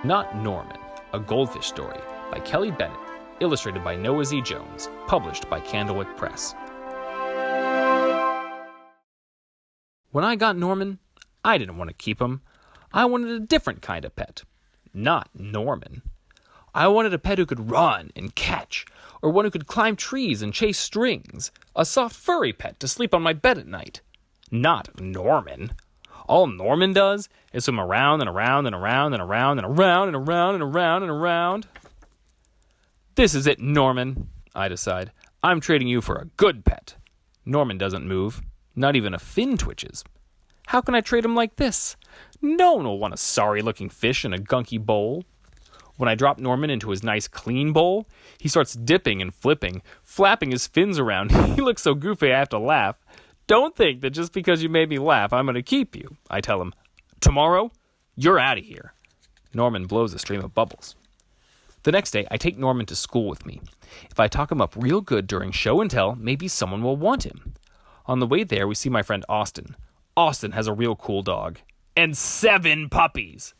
Not Norman, a goldfish story by Kelly Bennett, illustrated by Noah Z. Jones, published by Candlewick Press. When I got Norman, I didn't want to keep him. I wanted a different kind of pet. Not Norman. I wanted a pet who could run and catch, or one who could climb trees and chase strings. A soft furry pet to sleep on my bed at night. Not Norman. All Norman does is swim around and around and around and around and around and around and around and around. This is it, Norman, I decide. I'm trading you for a good pet. Norman doesn't move. Not even a fin twitches. How can I trade him like this? No one will want a sorry-looking fish in a gunky bowl. When I drop Norman into his nice clean bowl, he starts dipping and flipping, flapping his fins around. He looks so goofy I have to laugh. Don't think that just because you made me laugh, I'm going to keep you, I tell him. Tomorrow, you're out of here. Norman blows a stream of bubbles. The next day, I take Norman to school with me. If I talk him up real good during show and tell, maybe someone will want him. On the way there, we see my friend Austin. Austin has a real cool dog. And 7 puppies.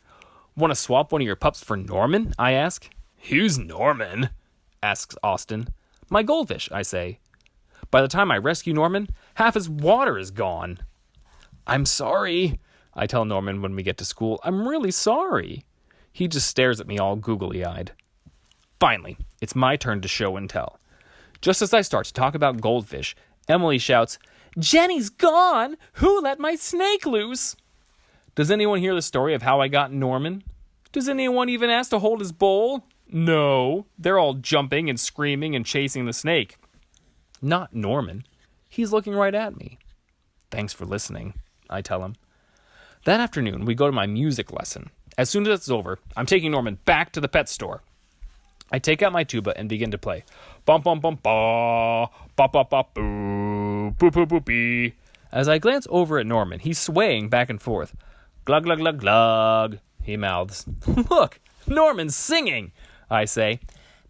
Want to swap one of your pups for Norman? I ask. Who's Norman? Asks Austin. My goldfish, I say. By the time I rescue Norman, half his water is gone. I'm sorry, I tell Norman when we get to school. I'm really sorry. He just stares at me all googly-eyed. Finally, it's my turn to show and tell. Just as I start to talk about goldfish, Emily shouts, Jenny's gone! Who let my snake loose? Does anyone hear the story of how I got Norman? Does anyone even ask to hold his bowl? No, they're all jumping and screaming and chasing the snake. Not Norman. He's looking right at me. Thanks for listening, I tell him. That afternoon, we go to my music lesson. As soon as it's over, I'm taking Norman back to the pet store. I take out my tuba and begin to play. Bum bum bum ba, ba ba ba boo, boo boo boo bee. As I glance over at Norman, he's swaying back and forth. Glug glug glug glug, he mouths. Look, Norman's singing, I say.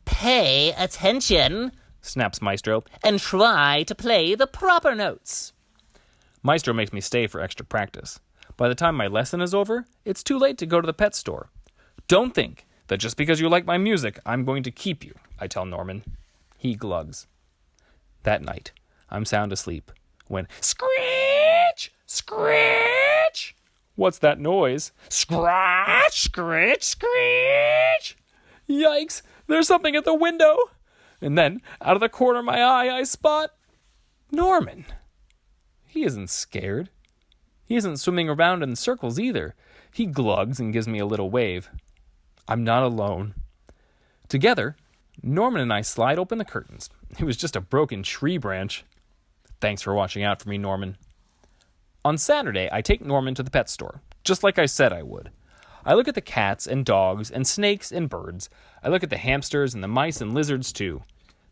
Pay attention, snaps Maestro, and try to play the proper notes. Maestro makes me stay for extra practice. By the time my lesson is over, it's too late to go to the pet store. Don't think that just because you like my music, I'm going to keep you, I tell Norman. He glugs. That night, I'm sound asleep when screech, screech. What's that noise? Scratch, screech, screech. Yikes, there's something at the window. And then, out of the corner of my eye, I spot Norman. He isn't scared. He isn't swimming around in circles either. He glugs and gives me a little wave. I'm not alone. Together, Norman and I slide open the curtains. It was just a broken tree branch. Thanks for watching out for me, Norman. On Saturday, I take Norman to the pet store, just like I said I would. I look at the cats and dogs and snakes and birds. I look at the hamsters and the mice and lizards too.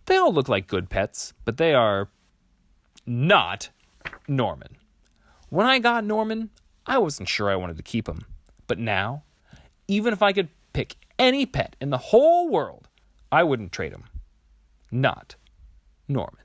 They all look like good pets, but they are not Norman. When I got Norman, I wasn't sure I wanted to keep him. But now, even if I could pick any pet in the whole world, I wouldn't trade him. Not Norman.